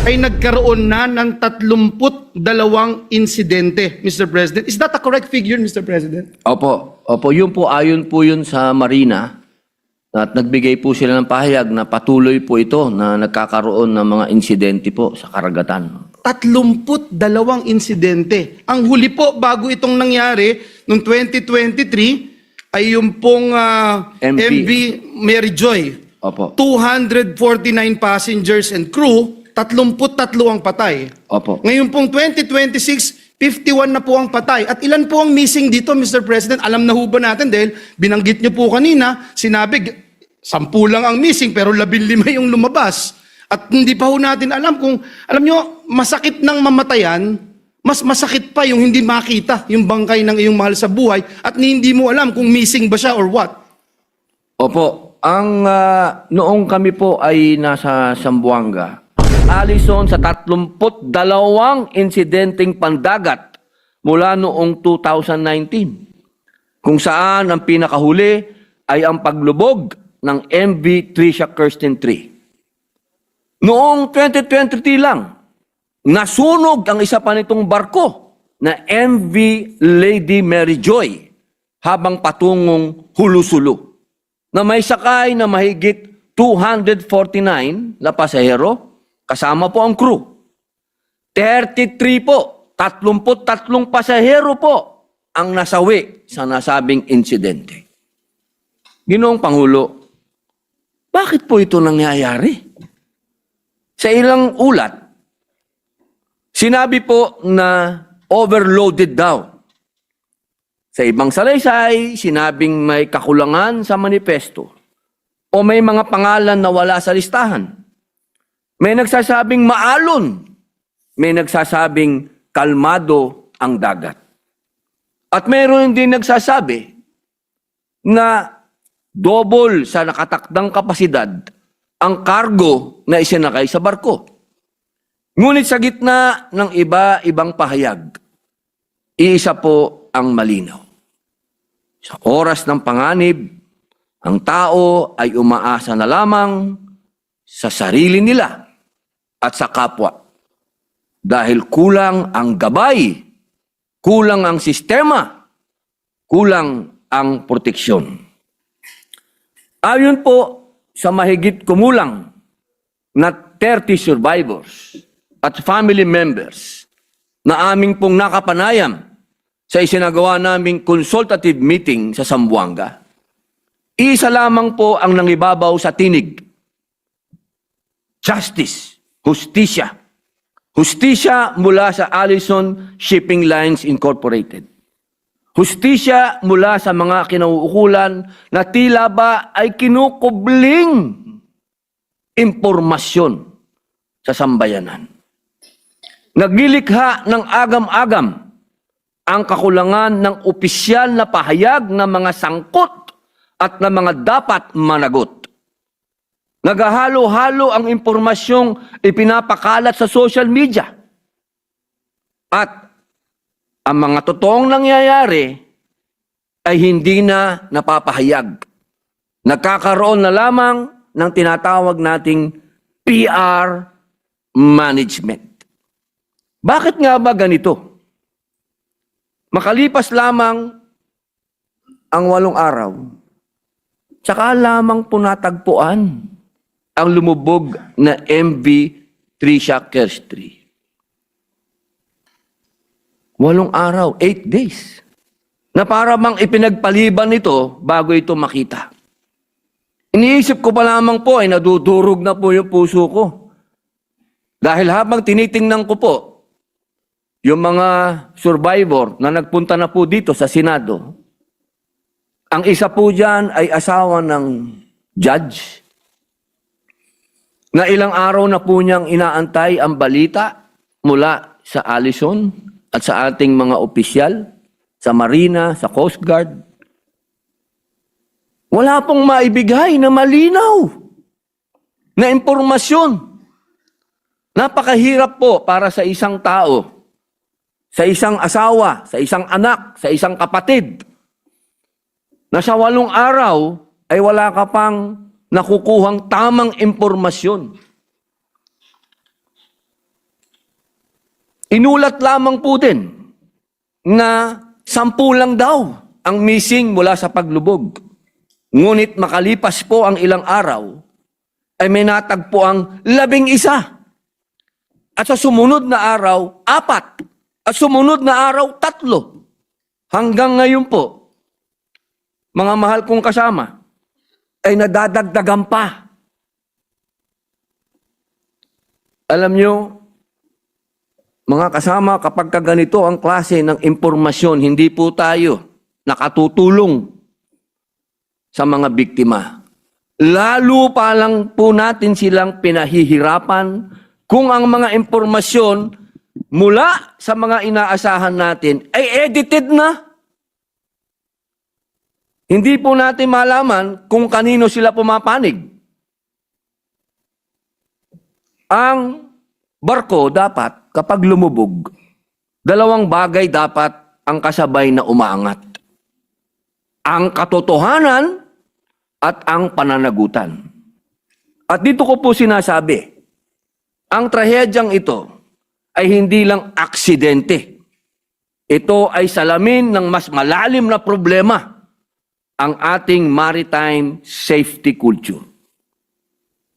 ay nagkaroon na ng 32 insidente, Mr. President. Is that a correct figure, Mr. President? Opo, yun po, ayon po yun sa Marina at nagbigay po sila ng pahayag na patuloy po ito na nagkakaroon ng mga insidente po sa karagatan. 32 insidente. Ang huli po bago itong nangyari noong 2023 ay yung pong MV Mary Joy. Opo. 249 passengers and crew, 33 ang patay. Opo. Ngayon pong 2026, 51 na po ang patay. At ilan po ang missing dito, Mr. President? Alam na ho ba natin dahil binanggit niyo po kanina, sinabi 10 lang ang missing pero 15 yung lumabas. At hindi pa ho natin alam kung, alam nyo, masakit ng mamatayan, mas masakit pa yung hindi makita yung bangkay ng iyong mahal sa buhay at hindi mo alam kung missing ba siya or what. Opo, ang noong kami po ay nasa Zamboanga, alison sa 32 insidenteng pandagat mula noong 2019, kung saan ang pinakahuli ay ang paglubog ng MV Tricia Kirsten 3. Noong 2023 lang, nasunog ang isa pa nitong barko na MV Lady Mary Joy habang patungong Hulusulo na may sakay na mahigit 249 na pasahero, kasama po ang crew. 33 po, 33 pasahero po ang nasawi sa nasabing insidente. Ginoong Pangulo, bakit po ito nangyayari? Sa ilang ulat, sinabi po na overloaded daw. Sa ibang salaysay, sinabing may kakulangan sa manifesto o may mga pangalan na wala sa listahan. May nagsasabing maalon, may nagsasabing kalmado ang dagat. At mayroon din nagsasabi na double sa nakatakdang kapasidad ang kargo na isinakay sa barko. Ngunit sa gitna ng iba-ibang pahayag, iisa po ang malinaw. Sa oras ng panganib, ang tao ay umaasa na lamang sa sarili nila at sa kapwa. Dahil kulang ang gabay, kulang ang sistema, kulang ang proteksyon. Ayon po sa mahigit kumulang na 30 survivors at family members na aming pong nakapanayam sa isinagawa naming consultative meeting sa Zamboanga, isa lamang po ang nangibabaw sa tinig. Justice, hustisya. Hustisya mula sa Allison Shipping Lines Incorporated. Hustisya mula sa mga kinauukulan na tila ba ay kinukubling impormasyon sa sambayanan. Naglilikha ng agam-agam ang kakulangan ng opisyal na pahayag ng mga sangkot at ng mga dapat managot. Naghahalo-halo ang impormasyong ipinapakalat sa social media. At ang mga totoong nangyayari ay hindi na napapahayag. Nagkakaroon na lamang ng tinatawag nating PR management. Bakit nga ba ganito? Makalipas lamang ang 8 araw, tsaka lamang po natagpuan ang lumubog na MV Tricia Kirsten 3. 8 araw, 8 days. Na para bang ipinagpaliban ito bago ito makita. Iniisip ko pa lamang po ay nadudurog na po yung puso ko. Dahil habang tinitingnan ko po yung mga survivor na nagpunta na po dito sa Senado, ang isa po dyan ay asawa ng judge na ilang araw na po niyang inaantay ang balita mula sa Allison at sa ating mga opisyal, sa Marina, sa Coast Guard. Wala pong maibigay na malinaw na impormasyon. Napakahirap po para sa isang tao, sa isang asawa, sa isang anak, sa isang kapatid, na sa 8 araw ay wala ka pang nakukuhang tamang impormasyon. Inulat lamang po din na 10 lang daw ang missing mula sa paglubog. Ngunit makalipas po ang ilang araw, ay may natagpo ang 11. At sa sumunod na araw, 4. At sumunod na araw, 3. Hanggang ngayon po, mga mahal kong kasama, ay nadadagdagan pa. Alam nyo, mga kasama, kapag ganito ang klase ng impormasyon, hindi po tayo nakatutulong sa mga biktima. Lalo pa lang po natin silang pinahihirapan kung ang mga impormasyon mula sa mga inaasahan natin ay edited na. Hindi po natin malaman kung kanino sila pumapanig. Ang barko dapat, kapag lumubog, 2 bagay dapat ang kasabay na umaangat. Ang katotohanan at ang pananagutan. At dito ko po sinasabi, ang trahedyang ito ay hindi lang aksidente. Ito ay salamin ng mas malalim na problema, ang ating maritime safety culture.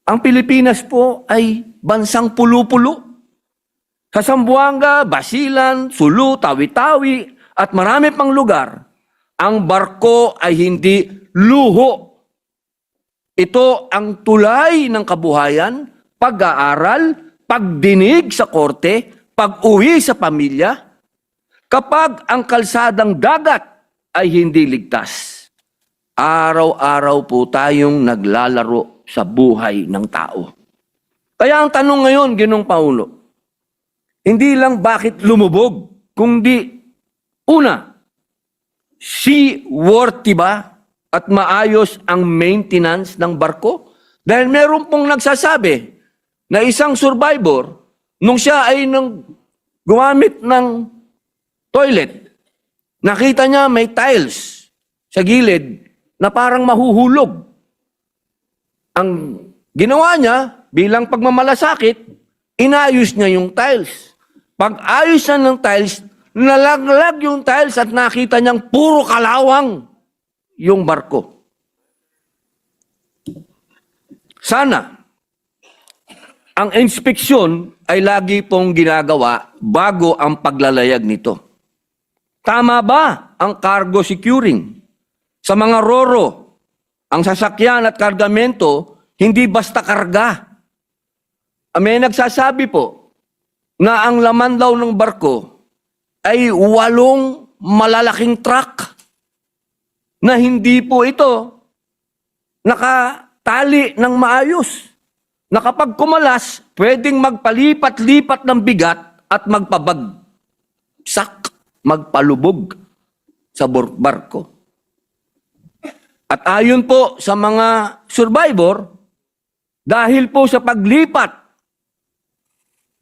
Ang Pilipinas po ay bansang pulo-pulo. Sa Zamboanga, Basilan, Sulu, Tawi-Tawi at marami pang lugar, ang barko ay hindi luho. Ito ang tulay ng kabuhayan, pag-aaral, pagdinig sa korte, pag-uwi sa pamilya, kapag ang kalsadang dagat ay hindi ligtas. Araw-araw po tayong naglalaro sa buhay ng tao. Kaya ang tanong ngayon, Ginoong Pangulo, hindi lang bakit lumubog, kundi una, seaworthy ba at maayos ang maintenance ng barko? Dahil meron pong nagsasabi na isang survivor, nung siya ay gumamit ng toilet, nakita niya may tiles sa gilid na parang mahuhulog. Ang ginawa niya, bilang pagmamalasakit, inayos niya yung tiles. Pag-ayos niya ng tiles, nalaglag yung tiles at nakita niyang puro kalawang yung barko. Sana, ang inspeksyon ay lagi pong ginagawa bago ang paglalayag nito. Tama ba ang cargo securing? Sa mga roro, ang sasakyan at kargamento, hindi basta karga. May nagsasabi po na ang laman daw ng barko ay 8 malalaking truck na hindi po ito nakatali ng maayos. Na kapag kumalas, pwedeng magpalipat-lipat ng bigat at magpabagsak, magpalubog sa barko. At ayon po sa mga survivor, dahil po sa paglipat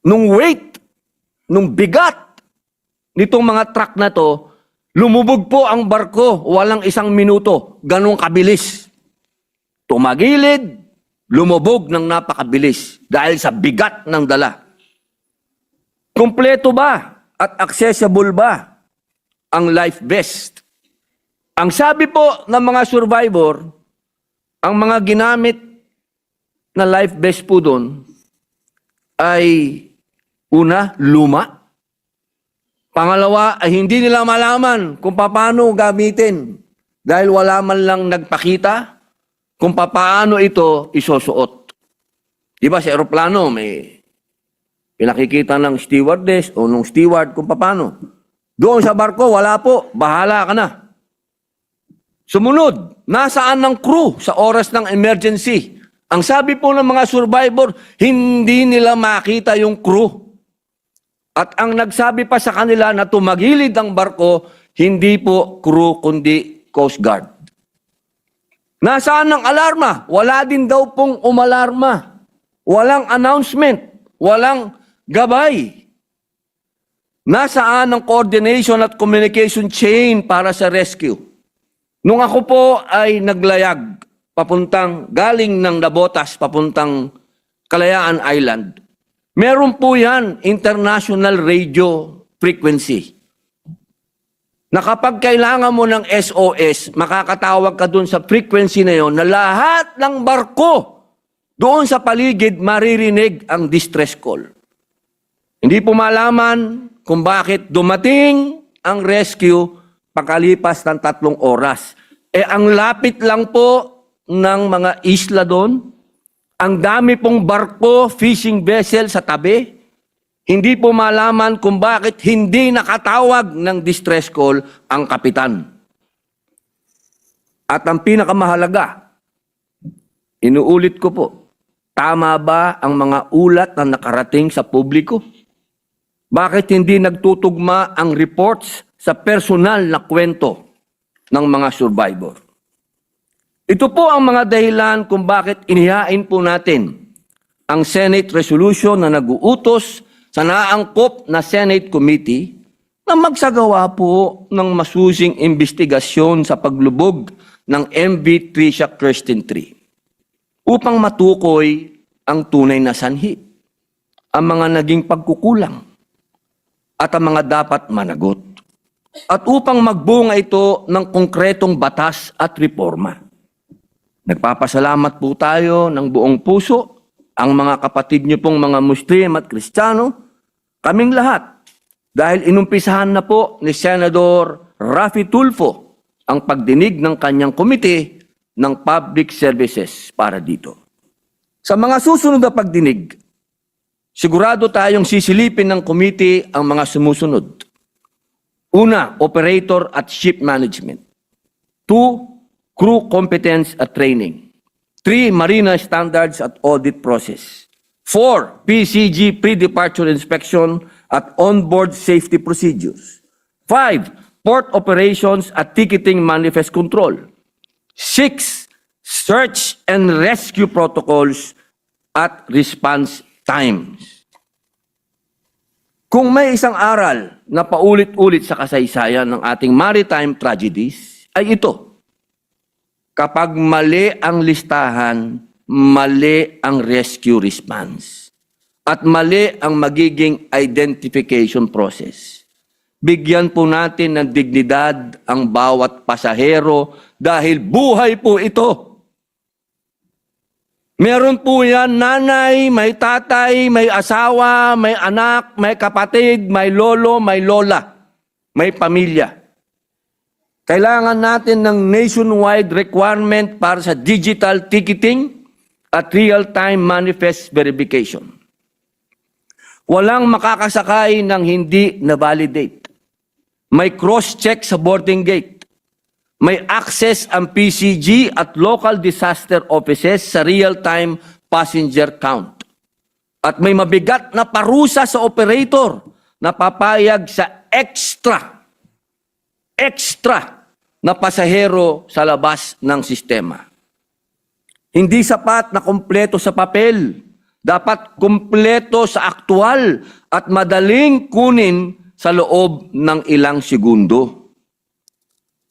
nung weight, nung bigat nitong mga truck na to, lumubog po ang barko walang 1 minuto. Ganong kabilis. Tumagilid, lumubog ng napakabilis dahil sa bigat ng dala. Kumpleto ba at accessible ba ang life vest? Ang sabi po ng mga survivor, ang mga ginamit na life vest po doon ay una, luma. Pangalawa, ay hindi nila malaman kung paano gamitin dahil wala man lang nagpakita kung paano ito isusuot. Di ba sa aeroplano may pinakikita ng stewardess o ng steward kung paano. Doon sa barko, wala po. Bahala ka na. Sumunod, nasaan ng crew sa oras ng emergency? Ang sabi po ng mga survivor, hindi nila makita yung crew. At ang nagsabi pa sa kanila na tumagilid ang barko, hindi po crew kundi Coast Guard. Nasaan ang alarma? Wala din daw pong umalarma. Walang announcement. Walang gabay. Nasaan ang coordination at communication chain para sa rescue? Nung ako po ay naglayag galing ng Nabotas papuntang Kalayaan Island, Meron po yan, international radio frequency. Na kapag kailangan mo ng SOS, makakatawag ka dun sa frequency na yon na lahat ng barko doon sa paligid maririnig ang distress call. Hindi po malaman kung bakit dumating ang rescue pagkalipas ng 3 oras. Ang lapit lang po ng mga isla doon, ang dami pong barko, fishing vessel sa tabi, hindi po malaman kung bakit hindi nakatawag ng distress call ang kapitan. At ang pinakamahalaga, inuulit ko po, tama ba ang mga ulat na nakarating sa publiko? Bakit hindi nagtutugma ang reports sa personal na kwento ng mga survivor? Ito po ang mga dahilan kung bakit inihain po natin ang Senate resolution na nag-uutos sa naangkop na Senate Committee na magsagawa po ng masusing investigasyon sa paglubog ng MV Tricia Kirsten 3 upang matukoy ang tunay na sanhi, ang mga naging pagkukulang, at ang mga dapat managot. At upang magbunga ito ng konkretong batas at reforma. Nagpapasalamat po tayo ng buong puso, ang mga kapatid niyo pong mga Muslim at Kristiyano, kaming lahat, dahil inumpisahan na po ni Senador Raffy Tulfo ang pagdinig ng kanyang komite ng public services para dito. Sa mga susunod na pagdinig, sigurado tayong sisilipin ng komite ang mga sumusunod. Una, operator at ship management. 2, crew competence at training. 3, marina standards at audit process. 4, PCG pre-departure inspection at onboard safety procedures. 5, port operations at ticketing manifest control. 6, search and rescue protocols at response times. Kung may isang aral na paulit-ulit sa kasaysayan ng ating maritime tragedies, ay ito. Kapag mali ang listahan, mali ang rescue response. At mali ang magiging identification process. Bigyan po natin ng dignidad ang bawat pasahero dahil buhay po ito. Meron po yan nanay, may tatay, may asawa, may anak, may kapatid, may lolo, may lola, may pamilya. Kailangan natin ng nationwide requirement para sa digital ticketing at real-time manifest verification. Walang makakasakay ng hindi na-validate. May cross-check sa boarding gate. May access ang PCG at local disaster offices sa real-time passenger count. At may mabigat na parusa sa operator na papayag sa extra na pasahero sa labas ng sistema. Hindi sapat na kompleto sa papel. Dapat kompleto sa aktual at madaling kunin sa loob ng ilang segundo.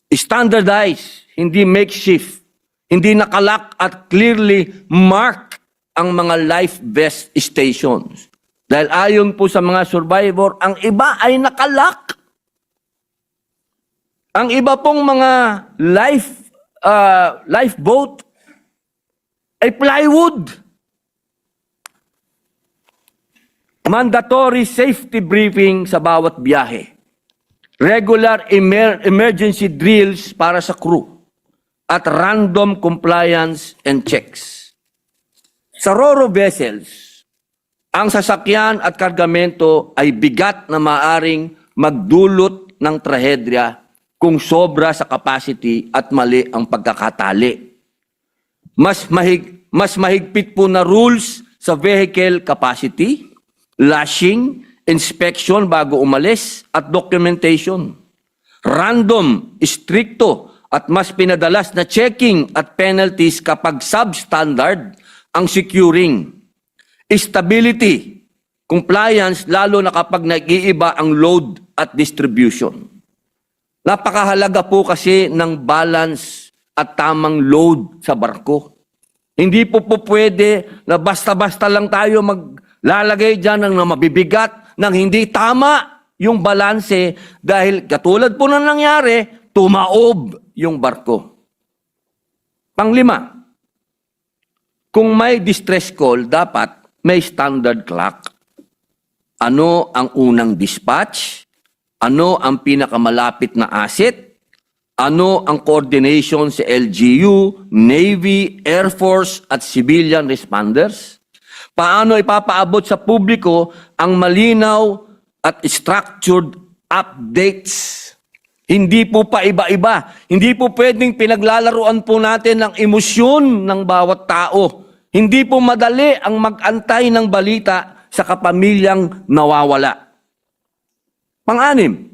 Standardize, hindi makeshift, hindi nakalak at clearly mark ang mga life vest stations. Dahil ayon po sa mga survivor, ang iba ay nakalak. Ang iba pong mga lifeboat ay plywood. Mandatory safety briefing sa bawat biyahe. Regular emergency drills para sa crew at random compliance and checks. Sa Ro-Ro vessels, ang sasakyan at kargamento ay bigat na maaring magdulot ng trahedya kung sobra sa capacity at mali ang pagkakatali. Mas mahigpit po na rules sa vehicle capacity, lashing, inspection bago umalis at documentation. Random, stricto at mas pinadalas na checking at penalties kapag substandard ang securing. Stability, compliance lalo na kapag nag-iiba ang load at distribution. Napakahalaga po kasi ng balance at tamang load sa barko. Hindi po pwede na basta-basta lang tayo lalagay dyan ng mabibigat, ng hindi tama yung balanse dahil katulad po na nangyari, tumaob yung barko. Panglima, kung may distress call, dapat may standard clock. Ano ang unang dispatch? Ano ang pinakamalapit na asset? Ano ang coordination sa LGU, Navy, Air Force at civilian responders? Paano ipapaabot sa publiko ang malinaw at structured updates? Hindi po pa iba-iba. Hindi po pwedeng pinaglalaruan po natin ng emosyon ng bawat tao. Hindi po madali ang mag-antay ng balita sa kapamilyang nawawala. Pang-anim,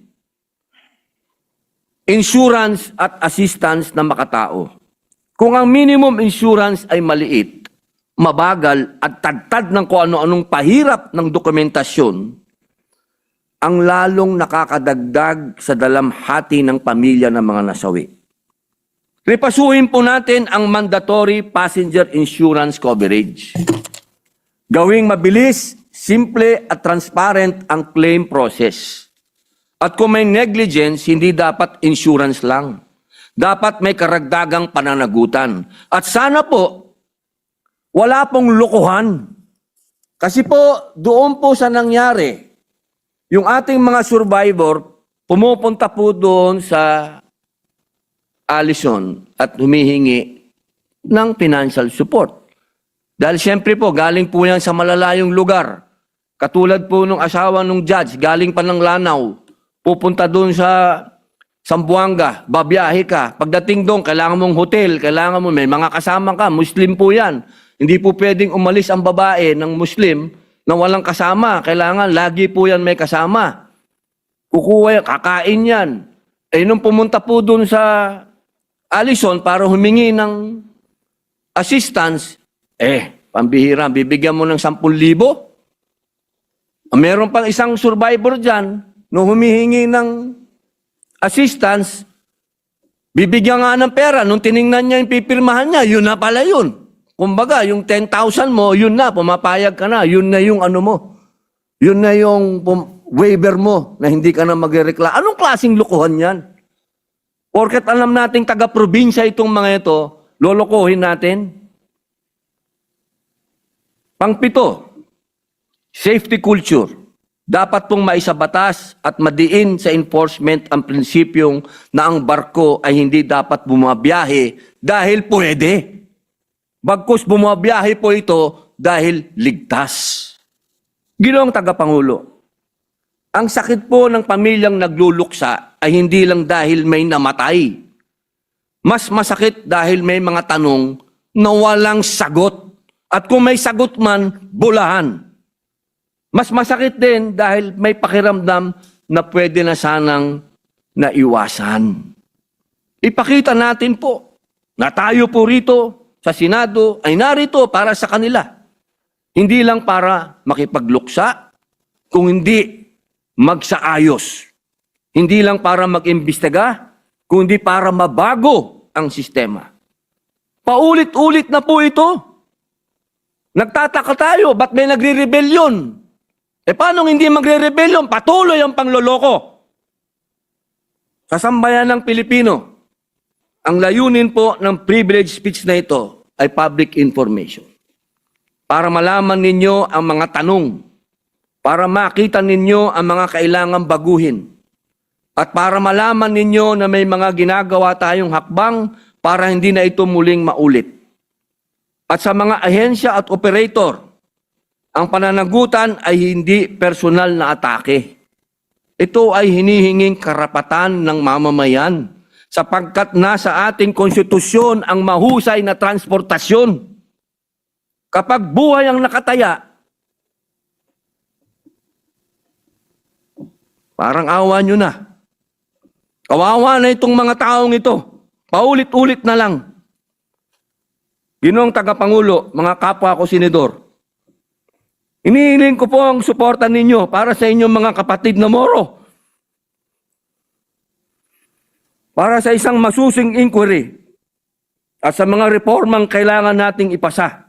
insurance at assistance na makatao. Kung ang minimum insurance ay maliit, mabagal at tadtad ng kung ano-anong pahirap ng dokumentasyon, ang lalong nakakadagdag sa dalamhati ng pamilya ng mga nasawi. Repasuhin po natin ang mandatory passenger insurance coverage. Gawing mabilis, simple at transparent ang claim process. At kung may negligence, hindi dapat insurance lang. Dapat may karagdagang pananagutan. At sana po, wala pong lokohan. Kasi po, doon po sa nangyari, yung ating mga survivor, pumupunta po doon sa Allison at humihingi ng financial support. Dahil siyempre po, galing po yan sa malalayong lugar. Katulad po nung asawa nung judge, galing pa ng Lanao, pupunta doon sa Zamboanga, babiyahe ka. Pagdating doon, kailangan mong hotel, kailangan mo, may mga kasama ka, Muslim po yan. Hindi po pwedeng umalis ang babae ng Muslim na walang kasama. Kailangan, lagi po yan may kasama. Kukuha yan, kakain yan. Eh, nung pumunta po doon sa Allison para humingi ng assistance, pambihira, bibigyan mo ng 10,000. Meron pang isang survivor dyan, nung humihingi ng assistance, bibigyan nga ng pera. Nung tiningnan niya yung pipirmahan niya, yun na pala yun. Kumbaga, yung 10,000 mo, yun na, pumapayag ka na. Yun na yung ano mo. Yun na yung waiver mo na hindi ka na magreklamo. Anong klaseng lukuhan yan? Porket alam nating taga-probinsya itong mga ito, lolokohin natin. Pangpito, safety culture. Dapat pong maisabatas at madiin sa enforcement ang prinsipyong na ang barko ay hindi dapat bumabiyahe dahil pwede. Bagkus bumabiyahe po ito dahil ligtas. Ginoong tagapangulo, ang sakit po ng pamilyang nagluluksa ay hindi lang dahil may namatay. Mas masakit dahil may mga tanong na walang sagot. At kung may sagot man, bulahan. Mas masakit din dahil may pakiramdam na pwede na sanang naiwasan. Ipakita natin po na tayo po rito sa Senado ay narito para sa kanila. Hindi lang para makipagluksa, kung hindi magsaayos. Hindi lang para mag-imbestiga, kundi para mabago ang sistema. Paulit-ulit na po ito. Nagtataka tayo, ba't may nagre-rebellion? Paano hindi magre-rebellion? Patuloy ang pangloloko. Sa sambayan ng Pilipino, ang layunin po ng privilege speech na ito ay public information. Para malaman ninyo ang mga tanong, para makita ninyo ang mga kailangang baguhin, at para malaman ninyo na may mga ginagawa tayong hakbang para hindi na ito muling maulit. At sa mga ahensya at operator, ang pananagutan ay hindi personal na atake. Ito ay hinihinging karapatan ng mamamayan sapagkat nasa ating konstitusyon ang mahusay na transportasyon. Kapag buhay ang nakataya, parang awa nyo na. Kawawa na itong mga taong ito. Paulit-ulit na lang. Ginoong tagapangulo, mga kapwa ko senador, inihiling ko po ang suporta ninyo para sa inyong mga kapatid na Moro. Para sa isang masusing inquiry at sa mga reformang kailangan nating ipasa.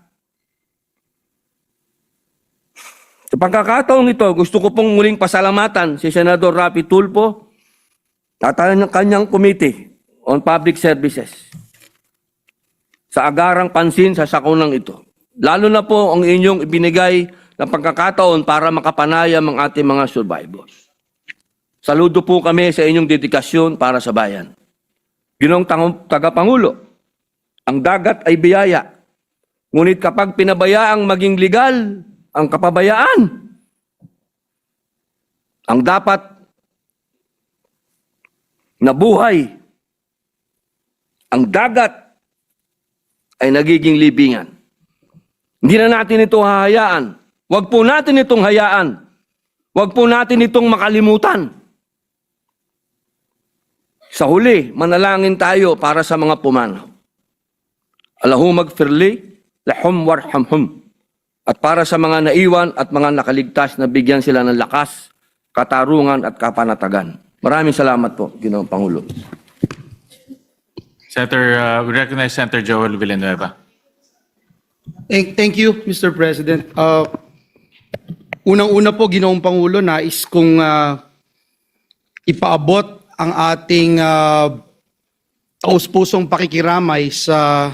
Sa pagkakataong ito, gusto ko pong muling pasalamatan si Senador Raffy Tulfo at ang kanyang Committee on Public Services sa agarang pansin sa sakunang ito. Lalo na po ang inyong ibinigay na pagkakataon para makapanayam ang ating mga survivors. Saludo po kami sa inyong dedikasyon para sa bayan. Ginoong Tagapangulo, ang dagat ay biyaya. Ngunit kapag pinabayaang maging legal ang kapabayaan, ang dapat na buhay, ang dagat ay nagiging libingan. Hindi na natin ito hahayaan. Huwag po natin itong hayaan. Huwag po natin itong makalimutan. Sa huli, manalangin tayo para sa mga pumanaw. Allahumma magfirli, lahum warhamhum. At para sa mga naiwan at mga nakaligtas na bigyan sila ng lakas, katarungan at kapanatagan. Maraming salamat po, Ginoong Pangulo. Senator, we recognize Senator Joel Villanueva. Thank you, Mr. President. Unang-una po, Ginoong Pangulo, nais kong ipaabot ang ating taus-pusong pakikiramay sa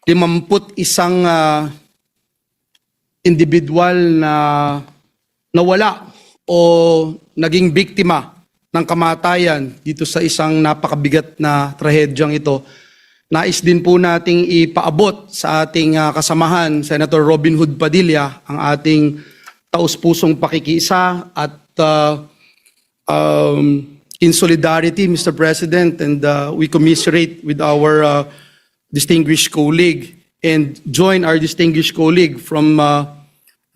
51 individual na nawala o naging biktima ng kamatayan dito sa isang napakabigat na trahedyang ito. Nais din po nating ipaabot sa ating kasamahan, Senator Robin Hood Padilla, ang ating taus-pusong pakikiisa at in solidarity, Mr. President, and we commiserate with our distinguished colleague and join our distinguished colleague from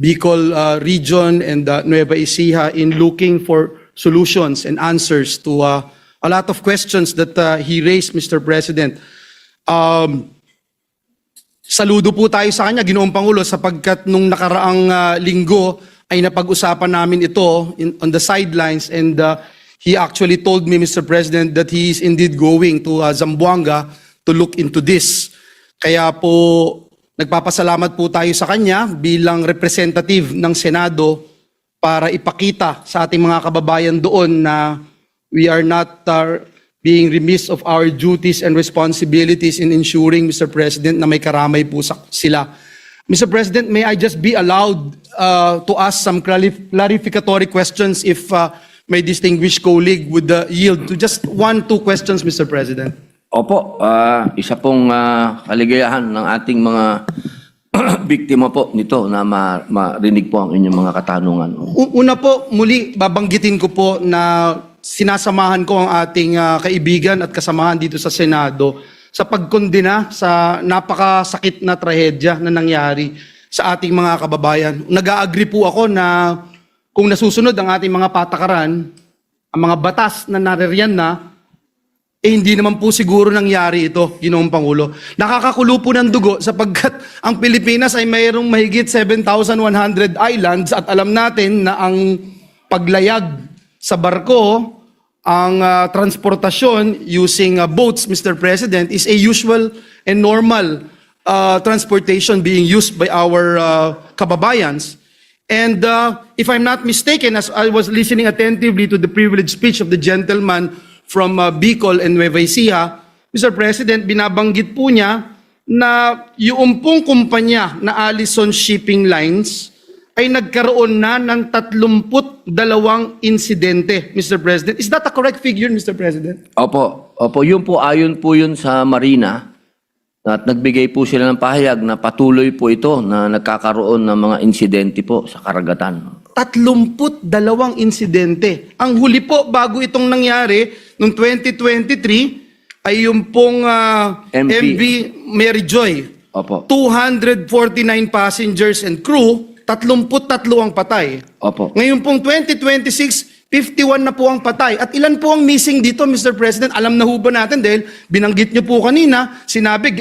Bicol region and Nueva Ecija in looking for solutions and answers to a lot of questions that he raised, Mr. President. Saludo po tayo sa kanya, Ginoong Pangulo, sapagkat nung nakaraang linggo ay napag-usapan namin ito on the sidelines, and he actually told me, Mr. President, that he is indeed going to Zamboanga to look into this. Kaya po, nagpapasalamat po tayo sa kanya bilang representative ng Senado para ipakita sa ating mga kababayan doon na we are not being remiss of our duties and responsibilities in ensuring, Mr. President, na may karamay po sila. Mr. President, may I just be allowed to ask some clarificatory questions if my distinguished colleague would yield to just 1-2 questions, Mr. President? Opo, isa pong kaligayahan ng ating mga biktima po nito na marinig po ang inyong mga katanungan. Una po, muli babanggitin ko po na sinasamahan ko ang ating kaibigan at kasamahan dito sa Senado sa pagkondena sa napakasakit na trahedya na nangyari sa ating mga kababayan. Nag-a-agree po ako na kung nasusunod ang ating mga patakaran, ang mga batas na naririyan na, hindi naman po siguro nangyari ito, Ginoong Pangulo. Nakakakulo po ng dugo sapagkat ang Pilipinas ay mayroong mahigit 7,100 islands at alam natin na ang paglayag sa barko, ang transportasyon using boats, Mr. President, is a usual and normal transportation being used by our kababayans. And if I'm not mistaken, as I was listening attentively to the privileged speech of the gentleman from Bicol and Nueva Ecija, Mr. President, binabanggit po niya na yung pong kumpanya na Allison Shipping Lines ay nagkaroon na ng 32 insidente, Mr. President. Is that a correct figure, Mr. President? Opo, yun po, ayon po yun sa Marina at nagbigay po sila ng pahayag na patuloy po ito na nagkakaroon ng mga insidente po sa karagatan. 32 insidente. Ang huli po bago itong nangyari noong 2023 ay yung pong MV Mary Joy. Opo. 249 passengers and crew, 33 ang patay. Opo. Ngayon pong 2026, 51 na po ang patay. At ilan po ang missing dito, Mr. President? Alam na ho ba natin dahil binanggit niyo po kanina, sinabi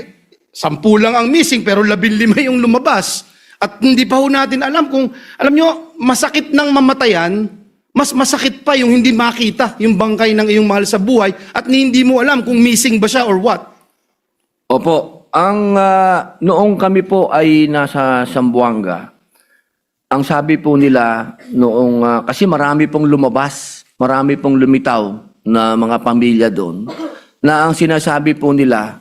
10 lang ang missing pero 15 yung lumabas. At hindi pa ho natin alam kung, alam nyo, masakit ng mamatayan, mas masakit pa yung hindi makita yung bangkay ng iyong mahal sa buhay at hindi mo alam kung missing ba siya or what. Opo, ang noong kami po ay nasa Zamboanga, ang sabi po nila noong, kasi marami pong lumabas, marami pong lumitaw na mga pamilya doon, na ang sinasabi po nila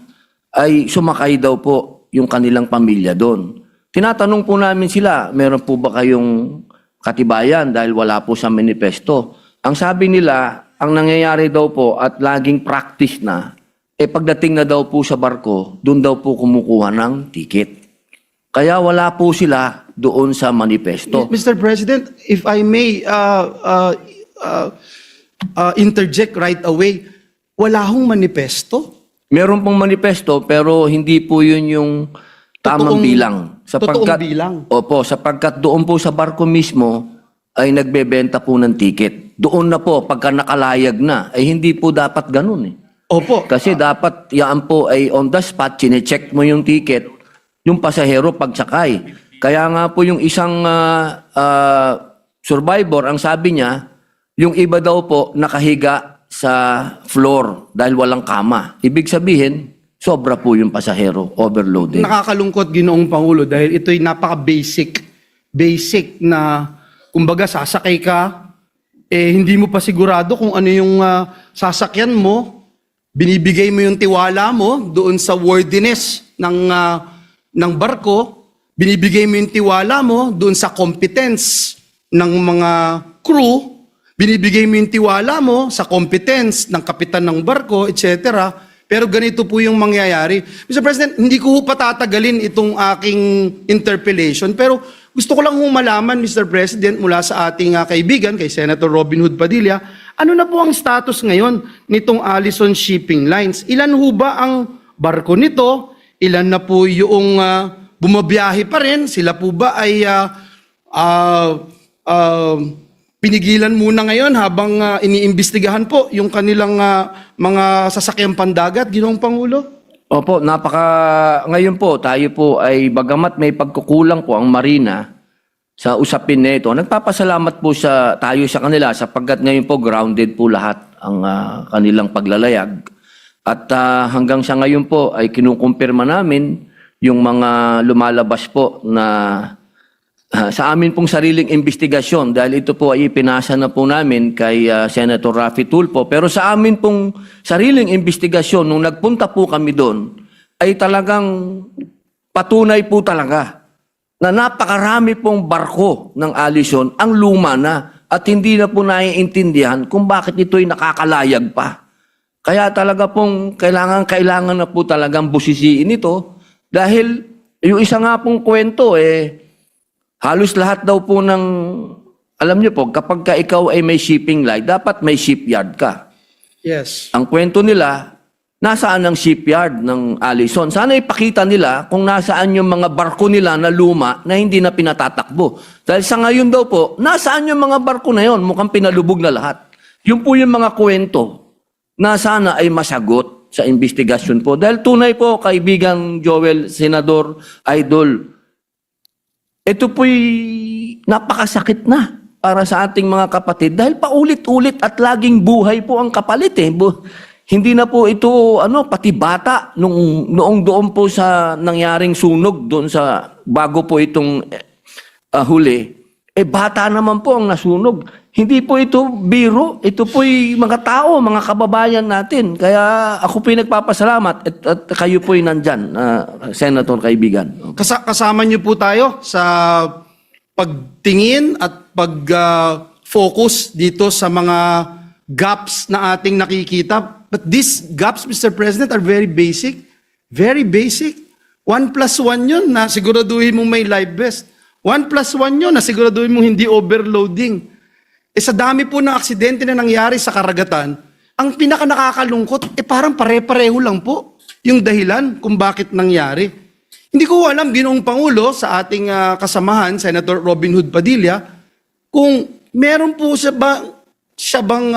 ay sumakay daw po yung kanilang pamilya doon. Tinatanong po namin sila, meron po ba kayong katibayan dahil wala po sa manifesto? Ang sabi nila, ang nangyayari daw po at laging practice na, pagdating na daw po sa barko, doon daw po kumukuha ng ticket. Kaya wala po sila doon sa manifesto. Mr. President, if I may interject right away, wala hong manifesto? Meron pong manifesto pero hindi po yun yung tamang bilang. Totoong bilang. Opo, sapagkat doon po sa barko mismo ay nagbebenta po ng ticket. Doon na po, pagka nakalayag na, ay hindi po dapat ganun eh. Opo. Kasi dapat yan po ay on the spot, chinecheck mo yung ticket, yung pasahero pagsakay. Kaya nga po yung isang survivor, ang sabi niya, yung iba daw po nakahiga sa floor dahil walang kama. Ibig sabihin, sobra po yung pasahero, overloaded. Nakakalungkot, Ginoong Pangulo, dahil ito'y basic na, kumbaga, sasakay ka, hindi mo pa sigurado kung ano yung sasakyan mo, binibigay mo yung tiwala mo doon sa worthiness ng barko, binibigay mo yung tiwala mo doon sa competence ng mga crew, binibigay mo yung tiwala mo sa competence ng kapitan ng barko, etc. Pero ganito po yung mangyayari. Mr. President, hindi ko patatagalin itong aking interpellation, pero gusto ko lang malaman, Mr. President, mula sa ating kaibigan, kay Senator Robin Hood Padilla, ano na po ang status ngayon nitong Allison Shipping Lines? Ilan ho ba ang barko nito? Ilan na po yung bumabiyahe pa rin? Sila po ba ay pinigilan muna ngayon habang iniimbestigahan po yung kanilang mga sasakyang pandagat, Ginoong Pangulo? Opo, ngayon po, tayo po ay bagamat may pagkukulang po ang Marina sa usapin na ito, nagpapasalamat po tayo sa kanila sapagkat ngayon po grounded po lahat ang kanilang paglalayag. At hanggang sa ngayon po ay kinukumpirma namin yung mga lumalabas po na sa amin pong sariling investigasyon dahil ito po ay ipinasa na po namin kay Senator Raffy Tulfo. Pero sa amin pong sariling investigasyon, nung nagpunta po kami doon, ay talagang patunay po talaga na napakarami pong barko ng Allison ang luma na at hindi na po naiintindihan kung bakit ito'y nakakalayag pa. Kaya talaga pong kailangan na po talagang busisiin ito dahil yung isa nga pong kwento halos lahat daw po ng, alam niyo po, kapag ka ikaw ay may shipping line, dapat may shipyard ka. Yes. Ang kwento nila, nasaan ang shipyard ng Allison? Sana ipakita nila kung nasaan yung mga barko nila na luma na hindi na pinatatakbo. Dahil sa ngayon daw po, nasaan yung mga barko na yon? Mukhang pinalubog na lahat. Yun po yung mga kwento na sana ay masagot sa investigasyon po. Dahil tunay po, kaibigang Joel, Senador, Idol, ito po'y napakasakit na para sa ating mga kapatid dahil paulit-ulit at laging buhay po ang kapalit Hindi na po ito pati bata noong doon po sa nangyaring sunog doon sa bago po itong huli. Bata naman po ang nasunog. Hindi po ito biro. Ito po'y mga tao, mga kababayan natin. Kaya ako po'y nagpapasalamat at kayo po'y nandyan, Senator kaibigan. Kasama niyo po tayo sa pagtingin at pag-focus dito sa mga gaps na ating nakikita. But these gaps, Mr. President, are very basic. Very basic. 1+1 yun na siguraduhin mong may life vest. 1+1 yun na siguraduhin mong hindi overloading. Sa dami po ng aksidente na nangyari sa karagatan, ang pinaka nakakalungkot, parang pare-pareho lang po yung dahilan kung bakit nangyari. Hindi ko alam, Ginoong Pangulo, sa ating kasamahan, Senator Robin Hood Padilla, kung meron po siya bang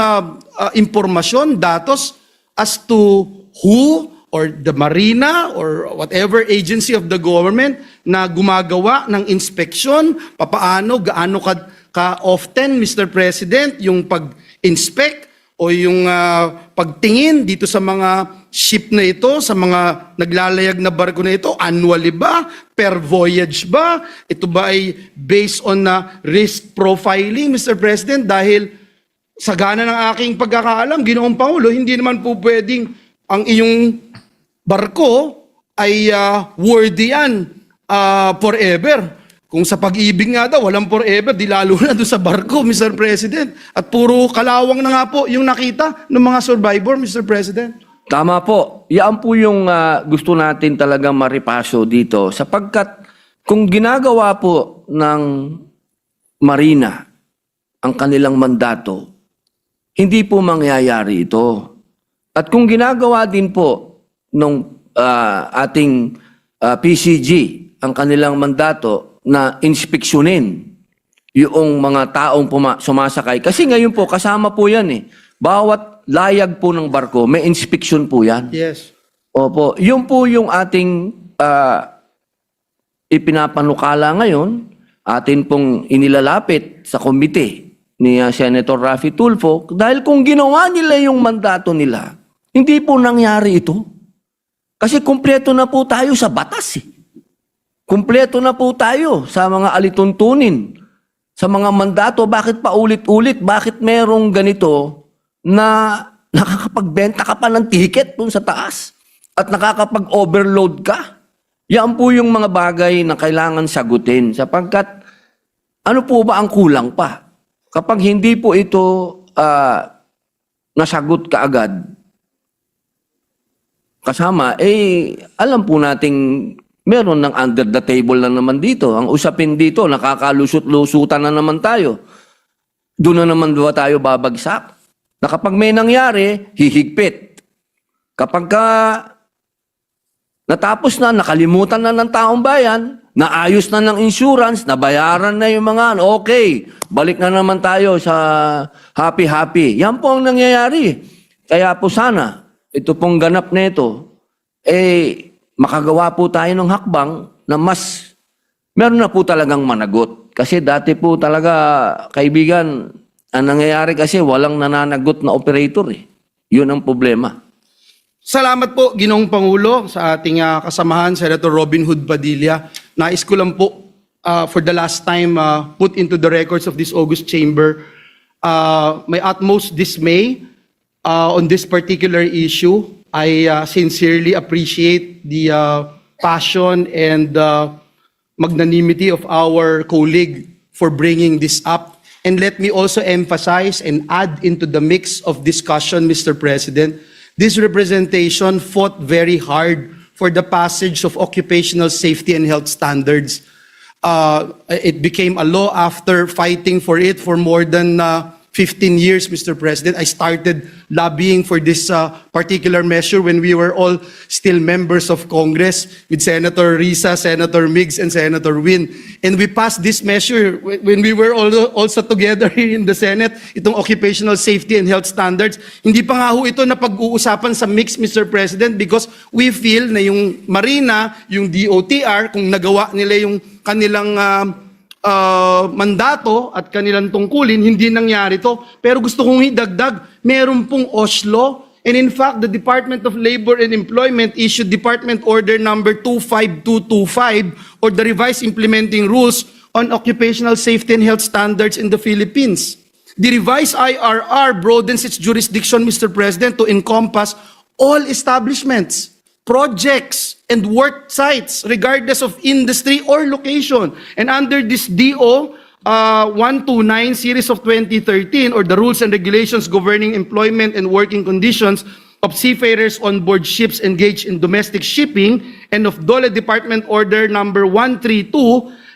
impormasyon, datos, as to who or the Marina or whatever agency of the government na gumagawa ng inspeksyon, gaano ka often, Mr. President, yung pag-inspect o yung pagtingin dito sa mga ship na ito, sa mga naglalayag na barko na ito, annually ba? Per voyage ba? Ito ba ay based on risk profiling, Mr. President? Dahil sa gana ng aking pagkakaalam, Ginoong Pangulo, hindi naman po pwedeng ang iyong barko ay worthy yan forever. Kung sa pag-ibig nga daw, walang forever, di lalo na doon sa barko, Mr. President. At puro kalawang na nga po yung nakita ng mga survivor, Mr. President. Tama po. Yan po yung gusto natin talagang maripaso dito. Sapagkat kung ginagawa po ng Marina ang kanilang mandato, hindi po mangyayari ito. At kung ginagawa din po ng ating PCG ang kanilang mandato na inspeksyonin yung mga taong sumasakay. Kasi ngayon po, kasama po yan eh. Bawat layag po ng barko, may inspeksyon po yan. Yes. Opo. Yun po yung ating ipinapanukala ngayon, atin pong inilalapit sa komite ni Senator Raffy Tulfo, dahil kung ginawa nila yung mandato nila, hindi po nangyari ito. Kasi kumpleto na po tayo sa batas eh. Kumpleto na po tayo sa mga alituntunin, sa mga mandato. Bakit pa ulit-ulit? Bakit merong ganito na nakakapagbenta ka pa ng ticket dun sa taas at nakakapag-overload ka? Yan po yung mga bagay na kailangan sagutin sapagkat ano po ba ang kulang pa? Kapag hindi po ito nasagot kaagad, kasama, alam po nating meron ng under the table na naman dito. Ang usapin dito, nakakalusot-lusutan na naman tayo. Doon na naman ba tayo babagsak? Na kapag may nangyari, hihigpit. Kapag natapos na, nakalimutan na ng taong bayan, naayos na ng insurance, nabayaran na yung mga, okay, balik na naman tayo sa happy-happy. Yan po ang nangyayari. Kaya po sana, ito pong ganap na ito, makagawa po tayo ng hakbang na mas meron na po talagang managot. Kasi dati po talaga, kaibigan, ang nangyayari kasi walang nananagot na operator eh. Yun ang problema. Salamat po, Ginoong Pangulo, sa ating kasamahan, Senator Robin Hood Padilla. Nais ko lang po, for the last time, put into the records of this August Chamber, my utmost dismay on this particular issue. I sincerely appreciate the passion and magnanimity of our colleague for bringing this up. And let me also emphasize and add into the mix of discussion, Mr. President, this representation fought very hard for the passage of occupational safety and health standards. It became a law after fighting for it for more than 15 years, Mr. President. I started lobbying for this particular measure when we were all still members of Congress with Senator Risa, Senator Migs, and Senator Win. And we passed this measure when we were also together here in the Senate, itong occupational safety and health standards. Hindi pa nga ho ito na pag-uusapan sa mix, Mr. President, because we feel na yung Marina, yung DOTR, kung nagawa nila yung kanilang mandato at kanilang tungkulin, hindi nangyari to. Pero gusto kong idagdag, meron pong Oslo. And in fact, the Department of Labor and Employment issued Department Order number 25225 or the revised implementing rules on occupational safety and health standards in the Philippines. The revised IRR broadens its jurisdiction, Mr. President, to encompass all establishments, projects, and work sites, regardless of industry or location. And under this DO 129 series of 2013, or the rules and regulations governing employment and working conditions of seafarers on board ships engaged in domestic shipping, and of DOLE Department Order number 132,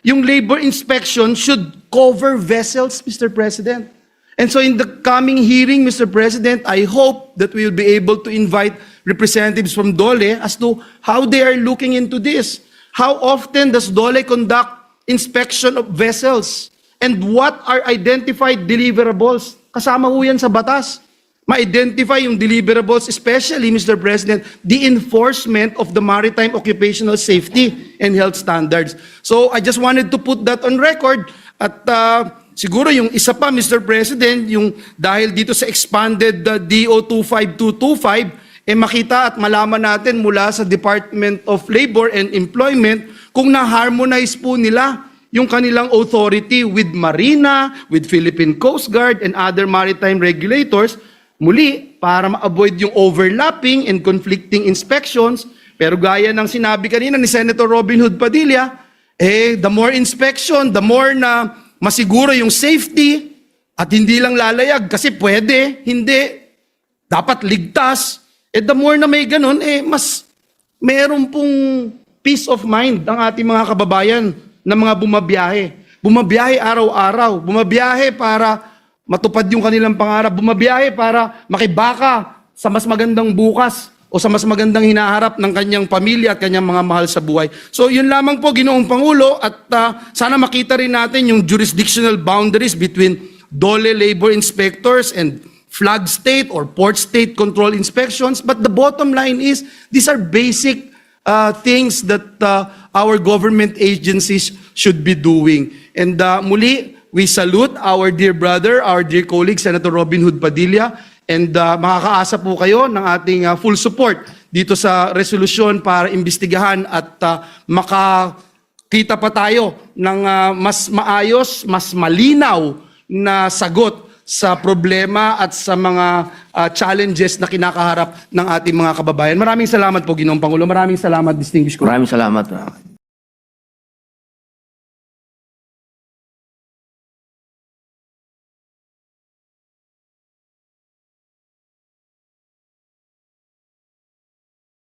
yung labor inspection should cover vessels, Mr. President. And so in the coming hearing, Mr. President, I hope that we will be able to invite representatives from DOLE as to how they are looking into this. How often does DOLE conduct inspection of vessels? And what are identified deliverables? Kasama ho yan sa batas. Ma-identify yung deliverables, especially, Mr. President, the enforcement of the maritime occupational safety and health standards. So I just wanted to put that on record at siguro yung isa pa, Mr. President, yung dahil dito sa expanded DO 25225, makita at malaman natin mula sa Department of Labor and Employment kung na-harmonize po nila yung kanilang authority with Marina, with Philippine Coast Guard, and other maritime regulators, muli, para ma-avoid yung overlapping and conflicting inspections. Pero gaya ng sinabi kanina ni Senator Robin Hood Padilla, the more inspection, the more na masiguro yung safety at hindi lang lalayag kasi pwede, hindi, dapat ligtas. The more na may ganun, mas meron pong peace of mind ang ating mga kababayan na mga bumabiyahe. Bumabiyahe araw-araw, bumabiyahe para matupad yung kanilang pangarap, bumabiyahe para makibaka sa mas magandang bukas o sa mas magandang hinaharap ng kanyang pamilya at kanyang mga mahal sa buhay. So yun lamang po, Ginoong Pangulo, at sana makita rin natin yung jurisdictional boundaries between DOLE labor inspectors and flag state or port state control inspections. But the bottom line is, these are basic things that our government agencies should be doing. And muli, we salute our dear brother, our dear colleague, Senator Robin Hood Padilla, and makakaasa po kayo ng ating full support dito sa resolusyon para imbestigahan at makakita pa tayo ng mas maayos, mas malinaw na sagot sa problema at sa mga challenges na kinakaharap ng ating mga kababayan. Maraming salamat po, Ginoong Pangulo. Maraming salamat, distinguished colleague. Maraming salamat.